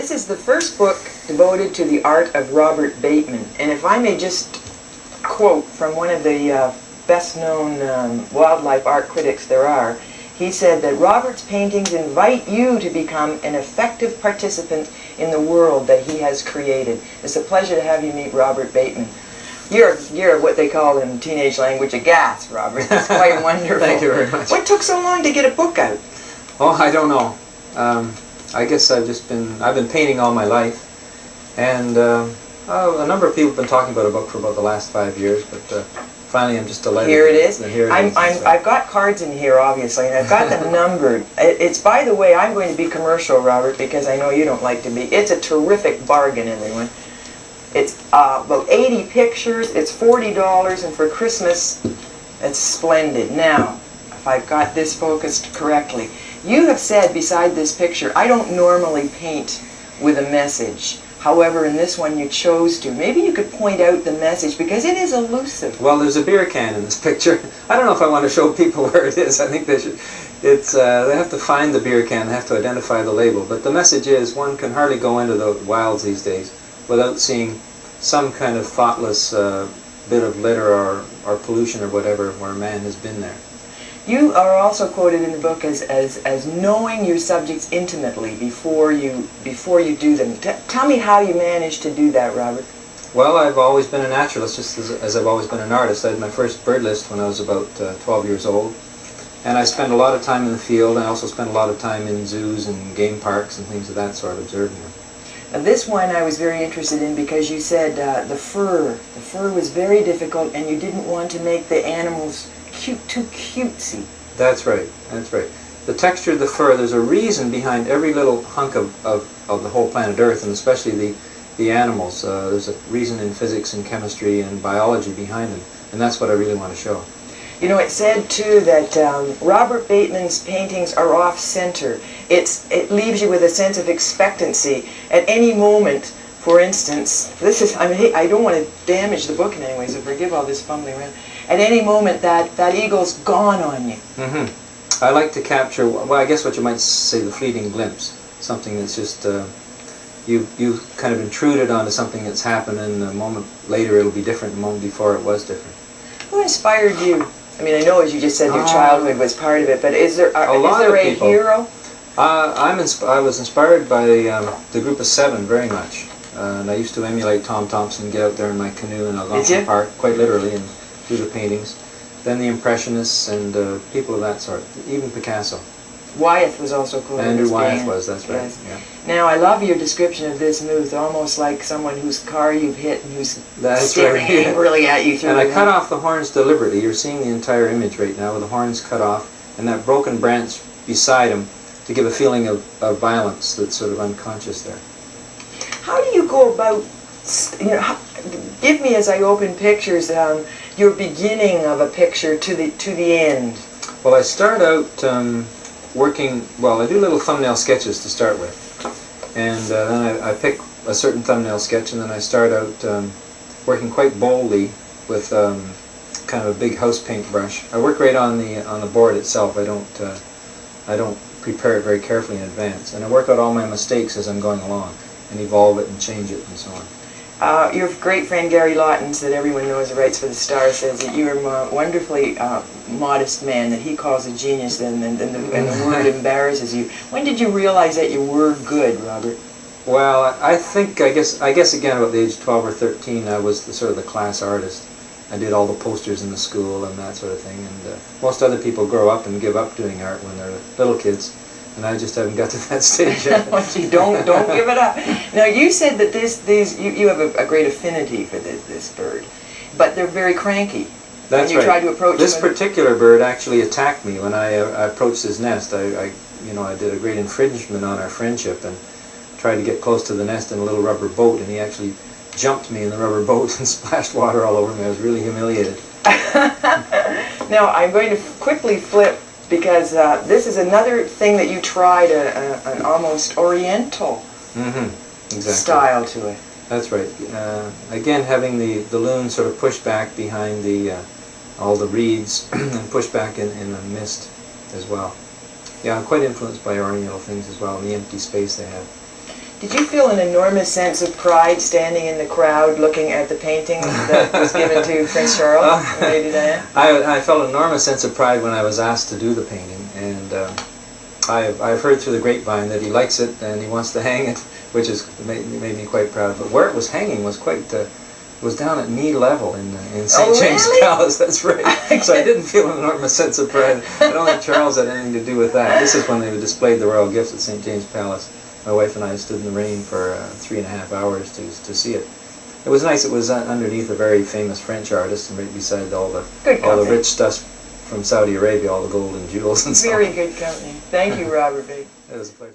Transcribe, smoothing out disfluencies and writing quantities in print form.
this is the first book devoted to the art of Robert Bateman. And if I may just quote from one of the best-known wildlife art critics there are, he said that Robert's paintings invite you to become an effective participant in the world that he has created. It's a pleasure to have you meet Robert Bateman. You're what they call in teenage language a gas, Robert. It's quite wonderful. Thank you very much. What took so long to get a book out? Oh, I don't know. I guess I've been painting all my life, and a number of people have been talking about a book for about the last 5 years, but finally I'm just delighted. Here it is. Here it is. I've got cards in here, obviously, and I've got them numbered. It's, by the way, I'm going to be commercial, Robert, because I know you don't like to be. It's a terrific bargain, everyone. It's about 80 pictures, it's $40, and for Christmas, it's splendid. Now, if I've got this focused correctly, you have said beside this picture, I don't normally paint with a message. However, in this one you chose to. Maybe you could point out the message, because it is elusive. Well, there's a beer can in this picture. I don't know if I want to show people where it is. I think they should. They have to find the beer can, they have to identify the label. But the message is, one can hardly go into the wilds these days without seeing some kind of thoughtless bit of litter or pollution or whatever where man has been there. You are also quoted in the book as knowing your subjects intimately before you do them. Tell me how you managed to do that, Robert. Well, I've always been a naturalist, just as I've always been an artist. I had my first bird list when I was about 12 years old. And I spent a lot of time in the field. I also spent a lot of time in zoos and game parks and things of that sort, observing them. Now, this one I was very interested in because you said the fur was very difficult, and you didn't want to make the animals too cutesy. That's right, that's right. The texture of the fur, there's a reason behind every little hunk of the whole planet Earth, and especially the animals. There's a reason in physics and chemistry and biology behind them, and that's what I really want to show. You know, it said too that Robert Bateman's paintings are off-center. It leaves you with a sense of expectancy at any moment. For instance, I don't want to damage the book in any way, so forgive all this fumbling around. At any moment, that eagle's gone on you. I like to capture, well, I guess what you might say, the fleeting glimpse. Something that's just, you kind of intruded onto something that's happened, and a moment later it'll be different, the moment before it was different. Who inspired you? I mean, I know, as you just said, your childhood was part of it, but is there a hero? I was inspired by the Group of Seven very much. And I used to emulate Tom Thompson, get out there in my canoe in Algonquin Park, quite literally, and do the paintings. Then the Impressionists and people of that sort, even Picasso. Wyeth was also quoted. Andrew Wyeth was, that's right. Yes. Yeah. Now, I love your description of this moose, almost like someone whose car you've hit and who's staring angrily at you through and the I cut off the horns deliberately. You're seeing the entire image right now with the horns cut off and that broken branch beside him to give a feeling of violence that's sort of unconscious there. How do you go about, give me, as I open pictures, your beginning of a picture to the end? Well, I start out working, well, I do little thumbnail sketches to start with. And then I pick a certain thumbnail sketch, and then I start out working quite boldly with kind of a big house paint brush. I work right on the board itself. I don't prepare it very carefully in advance. And I work out all my mistakes as I'm going along, and evolve it and change it and so on. Your great friend Gary Lawtons, that everyone knows who writes for the Star, says that you're a wonderfully modest man, that he calls a genius, and the word embarrasses you. When did you realize that you were good, Robert? Well, I guess again about the age of 12 or 13, I was sort of the class artist. I did all the posters in the school and that sort of thing. And most other people grow up and give up doing art when they're little kids. And I just haven't got to that stage yet. You don't give it up. Now, you said that you have a great affinity for this bird, but they're very cranky. That's when you try to approach this particular bird actually attacked me when I approached his nest. I did a great infringement on our friendship and tried to get close to the nest in a little rubber boat, and he actually jumped me in the rubber boat and splashed water all over me. I was really humiliated. Now, I'm going to quickly flip, because this is another thing that you tried, an almost oriental style to it. That's right. Again, having the loon sort of pushed back behind all the reeds and pushed back in the mist as well. Yeah, I'm quite influenced by oriental things as well, and the empty space they have. Did you feel an enormous sense of pride standing in the crowd looking at the painting that was given to Prince Charles and Lady Diana? I felt an enormous sense of pride when I was asked to do the painting, and I've heard through the grapevine that he likes it and he wants to hang it, which has made me quite proud. But where it was hanging was quite, it was down at knee level in St. James really? Palace, that's right. So I didn't feel an enormous sense of pride. I don't think Charles had anything to do with that. This is when they displayed the royal gifts at St. James Palace. My wife and I stood in the rain for 3.5 hours to see it. It was nice. It was underneath a very famous French artist, and right beside all the rich stuff from Saudi Arabia, all the gold and jewels and so on. Very good company. Thank you, Robert Big. It was a pleasure.